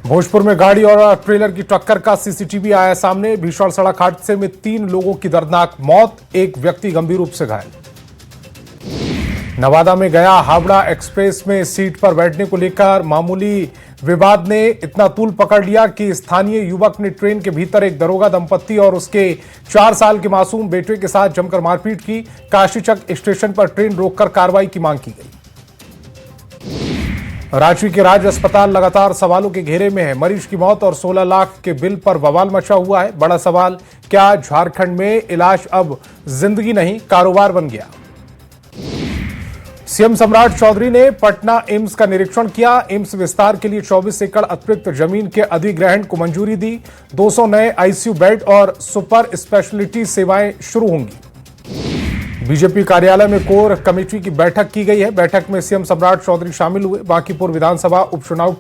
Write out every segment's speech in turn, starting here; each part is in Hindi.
भोजपुर में गाड़ी और ट्रेलर की टक्कर का सीसीटीवी आया सामने। भीषण सड़क हादसे में 3 लोगों की दर्दनाक मौत, एक व्यक्ति गंभीर रूप से घायल। नवादा में गया हावड़ा एक्सप्रेस में सीट पर बैठने को लेकर मामूली विवाद ने इतना तूल पकड़ लिया कि स्थानीय युवक ने ट्रेन के भीतर एक दरोगा दंपत्ति और उसके 4 साल के मासूम बेटे के साथ जमकर मारपीट की। काशीचक स्टेशन पर ट्रेन रोककर कार्रवाई की मांग की गई। रांची के राज्य अस्पताल लगातार सवालों के घेरे में है। मरीज की मौत और 16 लाख के बिल पर बवाल मचा हुआ है। बड़ा सवाल, क्या झारखंड में इलाज अब जिंदगी नहीं कारोबार बन गया? सीएम सम्राट चौधरी ने पटना एम्स का निरीक्षण किया। एम्स विस्तार के लिए 24 एकड़ अतिरिक्त जमीन के अधिग्रहण को मंजूरी दी। 200 नए आईसीयू बेड और सुपर स्पेशलिटी सेवाएं शुरू होंगी। बीजेपी कार्यालय में कोर कमेटी की बैठक की गई है। बैठक में सीएम सम्राट चौधरी शामिल हुए। बांकीपुर विधानसभा उपचुनाव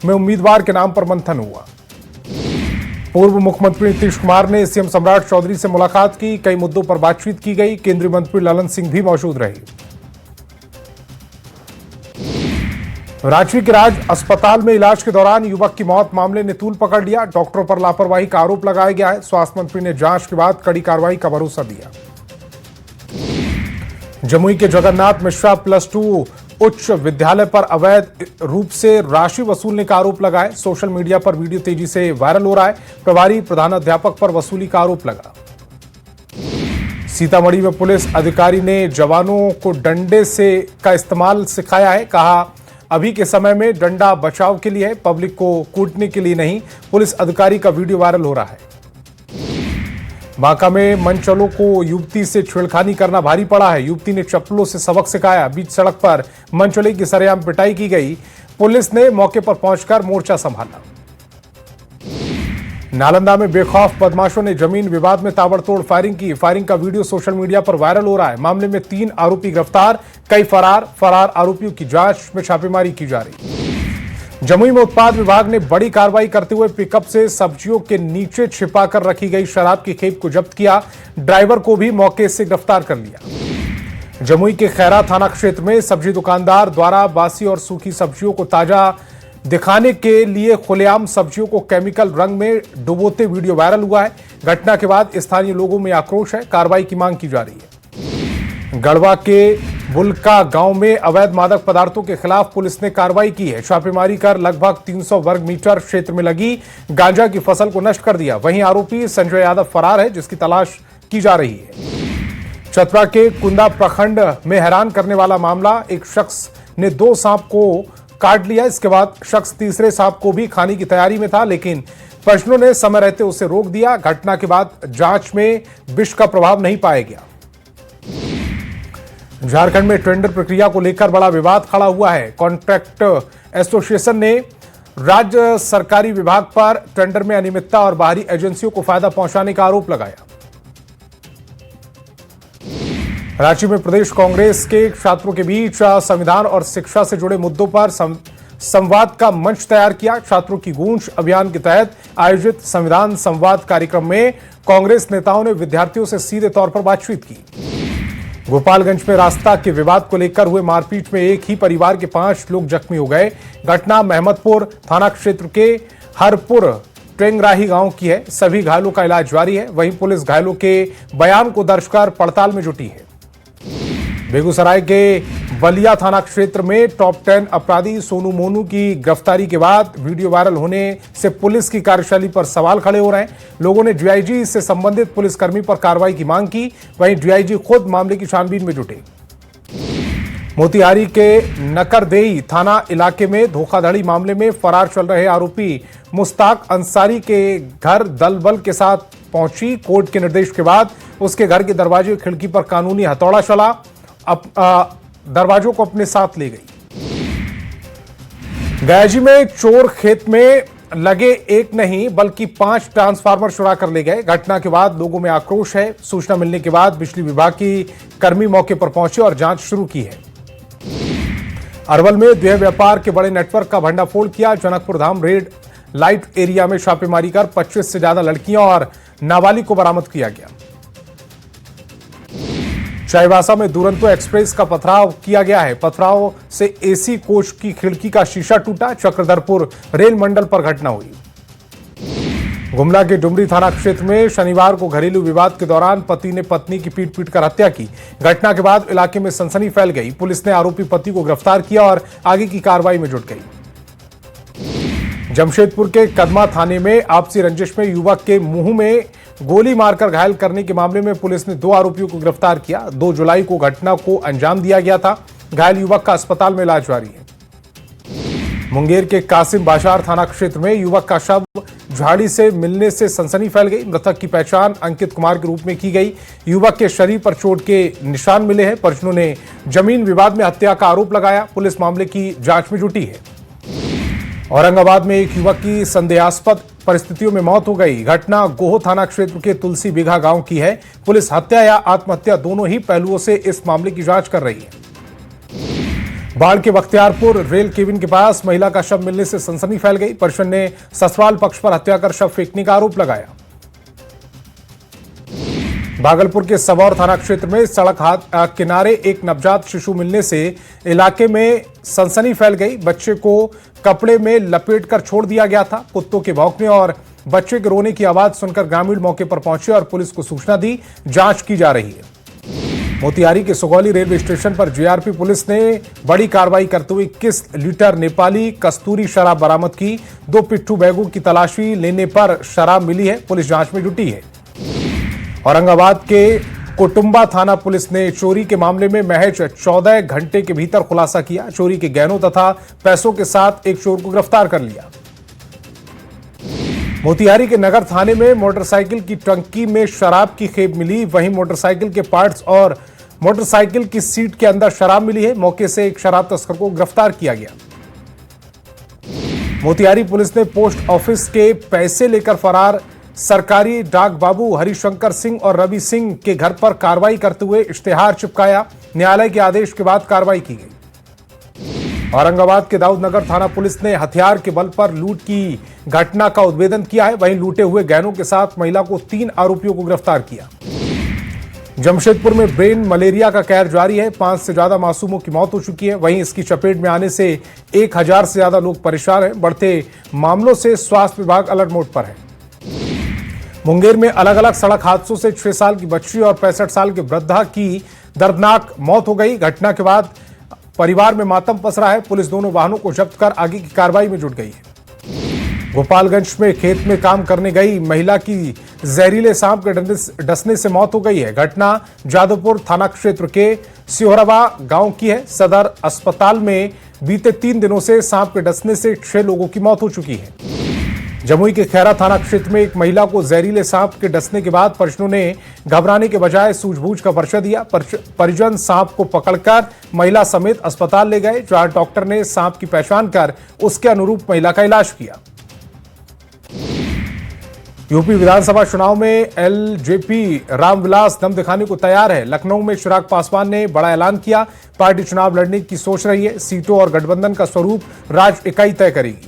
में उम्मीदवार के नाम पर मंथन हुआ। पूर्व मुख्यमंत्री नीतीश कुमार ने सीएम सम्राट चौधरी से मुलाकात की। कई मुद्दों पर बातचीत की गई। केंद्रीय मंत्री ललन सिंह भी मौजूद रहे। रांची के राज अस्पताल में इलाज के दौरान युवक की मौत मामले ने तूल पकड़ लिया। डॉक्टरों पर लापरवाही का आरोप लगाया गया है। स्वास्थ्य मंत्री ने जांच के बाद कड़ी कार्रवाई का भरोसा दिया। जमुई के जगन्नाथ मिश्रा +2 उच्च विद्यालय पर अवैध रूप से राशि वसूलने का आरोप लगा है। सोशल मीडिया पर वीडियो तेजी से वायरल हो रहा है। प्रभारी प्रधानाध्यापक पर वसूली का आरोप लगा। सीतामढ़ी में पुलिस अधिकारी ने जवानों को डंडे का इस्तेमाल सिखाया है। कहा, अभी के समय में डंडा बचाव के लिए है, पब्लिक को कूटने के लिए नहीं। पुलिस अधिकारी का वीडियो वायरल हो रहा है। बांका में मनचलों को युवती से छेड़खानी करना भारी पड़ा है। युवती ने चप्पलों से सबक सिखाया। बीच सड़क पर मनचले की सरेआम पिटाई की गई। पुलिस ने मौके पर पहुंचकर मोर्चा संभाला। नालंदा में बेखौफ बदमाशों ने जमीन विवाद में ताबड़तोड़ फायरिंग की। फायरिंग का वीडियो सोशल मीडिया पर वायरल हो रहा है। मामले में 3 आरोपी गिरफ्तार, कई फरार आरोपियों की जांच में छापेमारी की जा रही। जमुई में उत्पाद विभाग ने बड़ी कार्रवाई करते हुए पिकअप से सब्जियों के नीचे छिपाकर रखी गई शराब की खेप को जब्त किया। ड्राइवर को भी मौके से गिरफ्तार कर लिया। जमुई के खैरा थाना क्षेत्र में सब्जी दुकानदार द्वारा बासी और सूखी सब्जियों को ताजा दिखाने के लिए खुलेआम सब्जियों को केमिकल रंग में डुबोते वीडियो वायरल हुआ है। घटना के बाद स्थानीय लोगों में आक्रोश है। कार्रवाई की मांग की जा रही है। गढ़वा के बुलका गांव में अवैध मादक पदार्थों के खिलाफ पुलिस ने कार्रवाई की है। छापेमारी कर लगभग 300 वर्ग मीटर क्षेत्र में लगी गांजा की फसल को नष्ट कर दिया। वहीं आरोपी संजय यादव फरार है, जिसकी तलाश की जा रही है। चतरा के कुंदा प्रखंड में हैरान करने वाला मामला, एक शख्स ने 2 सांप को काट लिया। इसके बाद शख्स तीसरे सांप को भी खाने की तैयारी में था, लेकिन प्रश्नों ने समय रहते उसे रोक दिया। घटना के बाद जांच में विष का प्रभाव नहीं पाया गया। झारखंड में टेंडर प्रक्रिया को लेकर बड़ा विवाद खड़ा हुआ है। कॉन्ट्रैक्ट एसोसिएशन ने राज्य सरकारी विभाग पर टेंडर में अनियमितता और बाहरी एजेंसियों को फायदा पहुंचाने का आरोप लगाया। रांची में प्रदेश कांग्रेस के छात्रों के बीच संविधान और शिक्षा से जुड़े मुद्दों पर संवाद का मंच तैयार किया। छात्रों की गूंज अभियान के तहत आयोजित संविधान संवाद कार्यक्रम में कांग्रेस नेताओं ने विद्यार्थियों से सीधे तौर पर बातचीत की। गोपालगंज में रास्ता के विवाद को लेकर हुए मारपीट में एक ही परिवार के 5 लोग जख्मी हो गए। घटना महमदपुर थाना क्षेत्र के हरपुर टेंगराही गांव की है। सभी घायलों का इलाज जारी है। वहीं पुलिस घायलों के बयान को दर्ज कर पड़ताल में जुटी है। बेगूसराय के बलिया थाना क्षेत्र में टॉप 10 अपराधी सोनू मोनू की गिरफ्तारी के बाद वीडियो वायरल होने से पुलिस की कार्यशैली पर सवाल खड़े हो रहे हैं। लोगों ने डीआईजी से संबंधित पुलिसकर्मी पर कार्रवाई की मांग की। वहीं डीआईजी खुद मामले की छानबीन में जुटे। मोतिहारी के नकरदेई थाना इलाके में धोखाधड़ी मामले में फरार चल रहे आरोपी मुश्ताक अंसारी के घर दल बल के साथ पहुंची। कोर्ट के निर्देश के बाद उसके घर के दरवाजे खिड़की पर कानूनी हथौड़ा चला। दरवाजों को अपने साथ ले गई। गयाजी में चोर खेत में लगे एक नहीं बल्कि 5 ट्रांसफार्मर चुरा कर ले गए। घटना के बाद लोगों में आक्रोश है। सूचना मिलने के बाद बिजली विभाग की कर्मी मौके पर पहुंचे और जांच शुरू की है। अरवल में देह व्यापार के बड़े नेटवर्क का भंडाफोड़ किया। Janakpur Dham red light area में छापेमारी कर 25 से ज्यादा लड़कियां और नाबालिग को बरामद किया गया। चाईबासा में दुरंतो एक्सप्रेस का पथराव किया गया है। पथराव से एसी कोच की खिड़की का शीशा टूटा। चक्रधरपुर रेल मंडल पर घटना हुई। गुमला के डुमरी थाना क्षेत्र में शनिवार को घरेलू विवाद के दौरान पति ने पत्नी की पीट कर हत्या की। घटना के बाद इलाके में सनसनी फैल गई। पुलिस ने आरोपी पति को गिरफ्तार किया और आगे की कार्रवाई में जुट गई। जमशेदपुर के कदमा थाने में आपसी रंजिश में युवक के मुंह में गोली मारकर घायल करने के मामले में पुलिस ने 2 आरोपियों को गिरफ्तार किया। 2 जुलाई को घटना को अंजाम दिया गया था। घायल युवक का अस्पताल में इलाज जारी है। मुंगेर के कासिम बाजार थाना क्षेत्र में युवक का शव झाड़ी से मिलने से सनसनी फैल गई। मृतक की पहचान अंकित कुमार के रूप में की गई। युवक के शरीर पर चोट के निशान मिले हैं। परिजनों ने जमीन विवाद में हत्या का आरोप लगाया। पुलिस मामले की जांच में जुटी है। औरंगाबाद में एक युवक की संदेहास्पद परिस्थितियों में मौत हो गई। घटना गोह थाना क्षेत्र के तुलसी बिघा गांव की है। पुलिस हत्या या आत्महत्या दोनों ही पहलुओं से इस मामले की जांच कर रही है। बाढ़ के बख्तियारपुर रेल केबिन के पास महिला का शव मिलने से सनसनी फैल गई। परिजन ने ससुराल पक्ष पर हत्या कर शव फेंकने का आरोप लगाया। भागलपुर के सबौर थाना क्षेत्र में सड़क किनारे एक नवजात शिशु मिलने से इलाके में सनसनी फैल गई। बच्चे को कपड़े में लपेटकर छोड़ दिया गया था। कुत्तों के भौंकने और बच्चे के रोने की आवाज सुनकर ग्रामीण मौके पर पहुंचे और पुलिस को सूचना दी। जांच की जा रही है। मोतिहारी के सुगौली रेलवे स्टेशन पर जीआरपी पुलिस ने बड़ी कार्रवाई करते हुए 21 लीटर नेपाली कस्तूरी शराब बरामद की। 2 पिट्ठू बैगों की तलाशी लेने पर शराब मिली है। पुलिस जांच में जुटी है। औरंगाबाद के कुटुंबा थाना पुलिस ने चोरी के मामले में महज 14 घंटे के भीतर खुलासा किया। चोरी के गहनों तथा पैसों के साथ एक चोर को गिरफ्तार कर लिया। मोतिहारी के नगर थाने में मोटरसाइकिल की टंकी में शराब की खेप मिली। वहीं मोटरसाइकिल के पार्ट्स और मोटरसाइकिल की सीट के अंदर शराब मिली है। मौके से एक शराब तस्कर को गिरफ्तार किया गया। मोतिहारी पुलिस ने पोस्ट ऑफिस के पैसे लेकर फरार सरकारी डाक बाबू हरिशंकर सिंह और रवि सिंह के घर पर कार्रवाई करते हुए इश्तेहार चिपकाया। न्यायालय के आदेश के बाद कार्रवाई की गई। औरंगाबाद के दाऊदनगर थाना पुलिस ने हथियार के बल पर लूट की घटना का उद्भेदन किया है। वहीं लूटे हुए गहनों के साथ महिला को 3 आरोपियों को गिरफ्तार किया। जमशेदपुर में ब्रेन मलेरिया का कहर जारी है। 5 से ज्यादा मासूमों की मौत हो चुकी है। वहीं इसकी चपेट में आने से 1000 से ज्यादा लोग परेशान हैं। बढ़ते मामलों से स्वास्थ्य विभाग अलर्ट मोड पर है। मुंगेर में अलग अलग सड़क हादसों से 6 साल की बच्ची और 65 साल के वृद्धा की दर्दनाक मौत हो गई। घटना के बाद परिवार में मातम पसरा है। पुलिस दोनों वाहनों को जब्त कर आगे की कार्रवाई में जुट गई है। गोपालगंज में खेत में काम करने गई महिला की जहरीले सांप के डसने से मौत हो गई है। घटना जादवपुर थाना क्षेत्र के सिहोरवा गांव की है। सदर अस्पताल में बीते 3 दिनों से सांप के डसने से 6 लोगों की मौत हो चुकी है। जमुई के खैरा थाना क्षेत्र में एक महिला को जहरीले सांप के डसने के बाद परिजनों ने घबराने के बजाय सूझबूझ का परिचय दिया। परिजन सांप को पकड़कर महिला समेत अस्पताल ले गए, जहां डॉक्टर ने सांप की पहचान कर उसके अनुरूप महिला का इलाज किया। यूपी विधानसभा चुनाव में एलजेपी रामविलास दम दिखाने को तैयार है। लखनऊ में चिराग पासवान ने बड़ा ऐलान किया। पार्टी चुनाव लड़ने की सोच रही है। सीटों और गठबंधन का स्वरूप राज्य इकाई तय करेगी।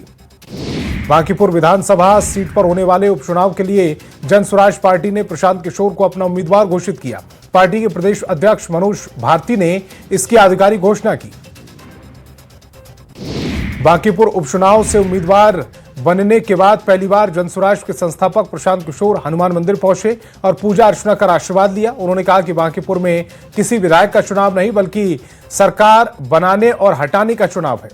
बांकीपुर विधानसभा सीट पर होने वाले उपचुनाव के लिए जनसुराज पार्टी ने प्रशांत किशोर को अपना उम्मीदवार घोषित किया। पार्टी के प्रदेश अध्यक्ष मनोज भारती ने इसकी आधिकारिक घोषणा की। बांकीपुर उपचुनाव से उम्मीदवार बनने के बाद पहली बार जनसुराज के संस्थापक प्रशांत किशोर हनुमान मंदिर पहुंचे और पूजा अर्चना कर आशीर्वाद लिया। उन्होंने कहा कि बांकीपुर में किसी विधायक का चुनाव नहीं बल्कि सरकार बनाने और हटाने का चुनाव है।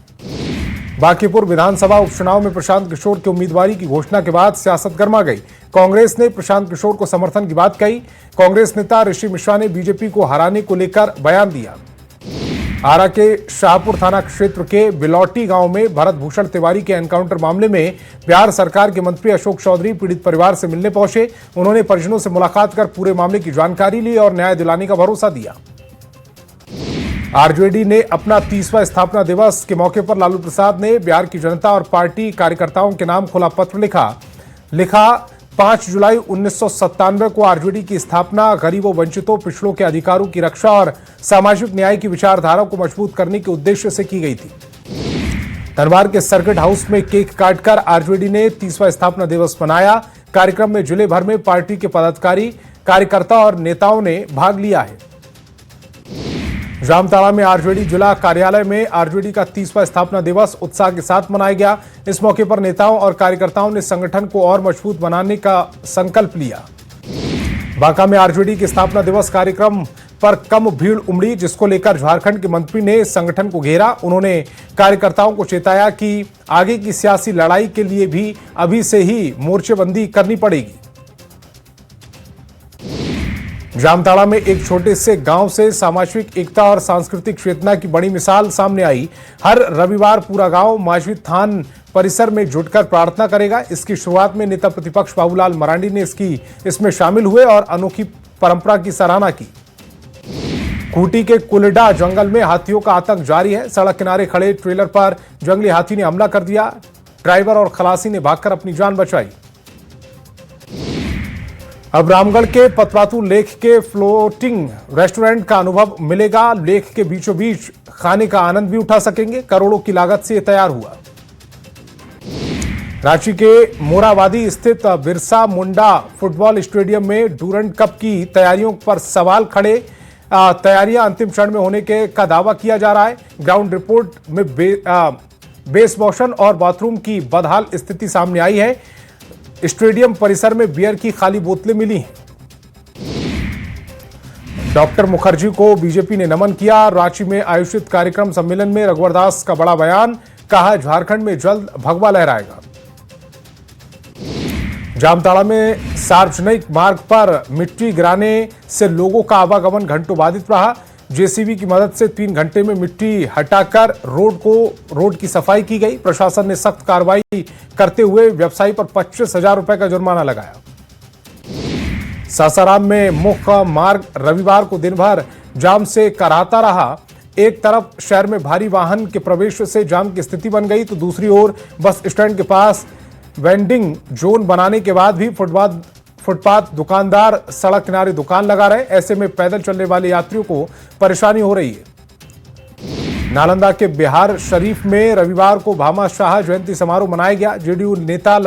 बांकीपुर विधानसभा उपचुनाव में प्रशांत किशोर की उम्मीदवारी की घोषणा के बाद सियासत गर्मा गई। कांग्रेस ने प्रशांत किशोर को समर्थन की बात कही। कांग्रेस नेता ऋषि मिश्रा ने बीजेपी को हराने को लेकर बयान दिया। आरा के शाहपुर थाना क्षेत्र के बिलौटी गांव में भरत भूषण तिवारी के एनकाउंटर मामले में बिहार सरकार के मंत्री अशोक चौधरी पीड़ित परिवार से मिलने पहुंचे। उन्होंने परिजनों से मुलाकात कर पूरे मामले की जानकारी ली और न्याय दिलाने का भरोसा दिया। आरजेडी ने अपना 30वां स्थापना दिवस के मौके पर लालू प्रसाद ने बिहार की जनता और पार्टी कार्यकर्ताओं के नाम खुला पत्र लिखा 5 जुलाई 1997 को आरजेडी की स्थापना गरीबों, वंचितों, पिछड़ों के अधिकारों की रक्षा और सामाजिक न्याय की विचारधारा को मजबूत करने के उद्देश्य से की गई थी। धनबाद के सर्किट हाउस में केक काटकर आरजेडी ने 30वां स्थापना दिवस मनाया। कार्यक्रम में जिले भर में पार्टी के पदाधिकारी, कार्यकर्ता और नेताओं ने भाग लिया है। जामताड़ा में आरजेडी जिला कार्यालय में आरजेडी का 30वां स्थापना दिवस उत्साह के साथ मनाया गया। इस मौके पर नेताओं और कार्यकर्ताओं ने संगठन को और मजबूत बनाने का संकल्प लिया। बांका में आरजेडी के स्थापना दिवस कार्यक्रम पर कम भीड़ उमड़ी, जिसको लेकर झारखंड के मंत्री ने संगठन को घेरा। उन्होंने कार्यकर्ताओं को चेताया कि आगे की सियासी लड़ाई के लिए भी अभी से ही मोर्चेबंदी करनी पड़ेगी। जामताड़ा में एक छोटे से गांव से सामाजिक एकता और सांस्कृतिक चेतना की बड़ी मिसाल सामने आई। हर रविवार पूरा गांव मस्जिद थान परिसर में जुटकर प्रार्थना करेगा। इसकी शुरुआत में नेता प्रतिपक्ष बाबूलाल मरांडी ने इसमें शामिल हुए और अनोखी परंपरा की सराहना की। खूंटी के कुलडा जंगल में हाथियों का आतंक जारी है। सड़क किनारे खड़े ट्रेलर पर जंगली हाथी ने हमला कर दिया। ड्राइवर और खलासी ने भागकर अपनी जान बचाई। अब रामगढ़ के पतरातू लेक के फ्लोटिंग रेस्टोरेंट का अनुभव मिलेगा। लेक के बीचों बीच खाने का आनंद भी उठा सकेंगे। करोड़ों की लागत से तैयार हुआ। रांची के मोराबादी स्थित बिरसा मुंडा फुटबॉल स्टेडियम में डूरंड कप की तैयारियों पर सवाल खड़े। तैयारियां अंतिम चरण में होने का दावा किया जा रहा है। ग्राउंड रिपोर्ट में बेस मोशन और बाथरूम की बदहाल स्थिति सामने आई है। स्टेडियम परिसर में बियर की खाली बोतलें मिली हैं। डॉक्टर मुखर्जी को बीजेपी ने नमन किया। रांची में आयोजित कार्यक्रम सम्मेलन में रघुवर दास का बड़ा बयान, कहा झारखंड में जल्द भगवा लहराएगा। जामताड़ा में सार्वजनिक मार्ग पर मिट्टी गिराने से लोगों का आवागमन घंटों बाधित रहा। जेसीबी की मदद से 3 घंटे में मिट्टी हटाकर रोड की सफाई की गई। प्रशासन ने सख्त कार्रवाई करते हुए व्यवसायी पर 25,000 रुपए का जुर्माना लगाया। सासाराम में मुख्य मार्ग रविवार को दिन भर जाम से कराहता रहा। एक तरफ शहर में भारी वाहन के प्रवेश से जाम की स्थिति बन गई, तो दूसरी ओर बस स्टैंड के पास वेंडिंग जोन बनाने के बाद भी फुटपाथ दुकानदार सड़क किनारे दुकान लगा रहे। ऐसे में पैदल चलने वाले यात्रियों को परेशानी हो रही है। नालंदा के बिहार शरीफ में रविवार को भामा शाह जयंती समारोह मनाया गया। जेडीयू नेता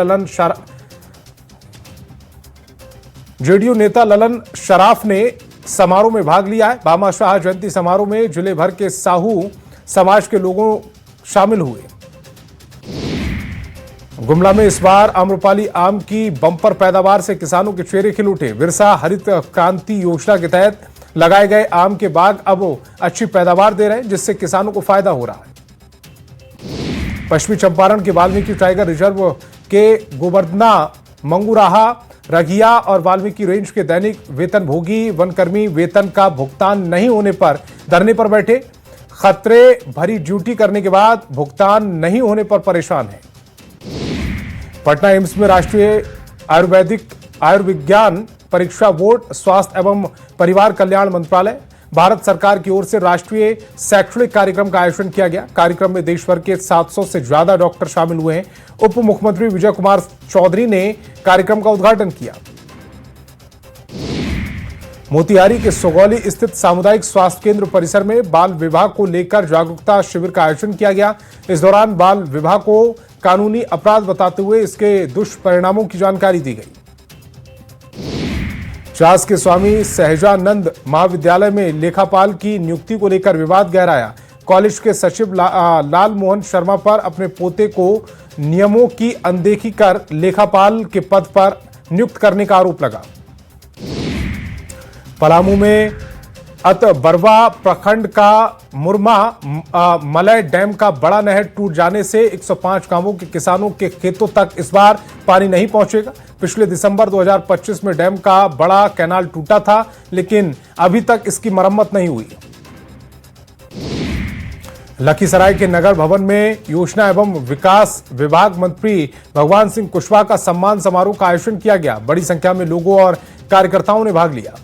ललन शराफ ने समारोह में भाग लिया है। भामा शाह जयंती समारोह में जिले भर के साहू समाज के लोगों शामिल हुए। गुमला में इस बार आम्रपाली आम की बम्पर पैदावार से किसानों के चेहरे खिल उठे। बिरसा हरित क्रांति योजना के तहत लगाए गए आम के बाग अब अच्छी पैदावार दे रहे हैं, जिससे किसानों को फायदा हो रहा है। पश्चिमी चंपारण के वाल्मीकि टाइगर रिजर्व के गोवर्धना, मंगूराहा, रघिया और वाल्मीकि रेंज के दैनिक वेतनभोगी वनकर्मी वेतन का भुगतान नहीं होने पर धरने पर बैठे। खतरे भरी ड्यूटी करने के बाद भुगतान नहीं होने पर परेशान है। पटना एम्स में राष्ट्रीय आयुर्विज्ञान परीक्षा बोर्ड, स्वास्थ्य एवं परिवार कल्याण मंत्रालय, भारत सरकार की ओर से राष्ट्रीय शैक्षणिक कार्यक्रम का आयोजन किया गया। कार्यक्रम में देश भर के 700 से ज्यादा डॉक्टर शामिल हुए हैं। उप मुख्यमंत्री विजय कुमार चौधरी ने कार्यक्रम का उद्घाटन किया। मोतिहारी के सुगौली स्थित सामुदायिक स्वास्थ्य केंद्र परिसर में बाल विवाह को लेकर जागरूकता शिविर का आयोजन किया गया। इस दौरान बाल विवाह को कानूनी अपराध बताते हुए इसके दुष्परिणामों की जानकारी दी गई। चास के स्वामी सहजानंद महाविद्यालय में लेखापाल की नियुक्ति को लेकर विवाद गहराया। कॉलेज के सचिव लाल मोहन शर्मा पर अपने पोते को नियमों की अनदेखी कर लेखापाल के पद पर नियुक्त करने का आरोप लगा। पलामू में अतबरवा प्रखंड का मुरमा मलय डैम का बड़ा नहर टूट जाने से 105 गांवों के किसानों के खेतों तक इस बार पानी नहीं पहुंचेगा। पिछले दिसंबर 2025 में डैम का बड़ा कैनाल टूटा था, लेकिन अभी तक इसकी मरम्मत नहीं हुई। लखीसराय के नगर भवन में योजना एवं विकास विभाग मंत्री भगवान सिंह कुशवाहा का सम्मान समारोह का आयोजन किया गया। बड़ी संख्या में लोगों और कार्यकर्ताओं ने भाग लिया।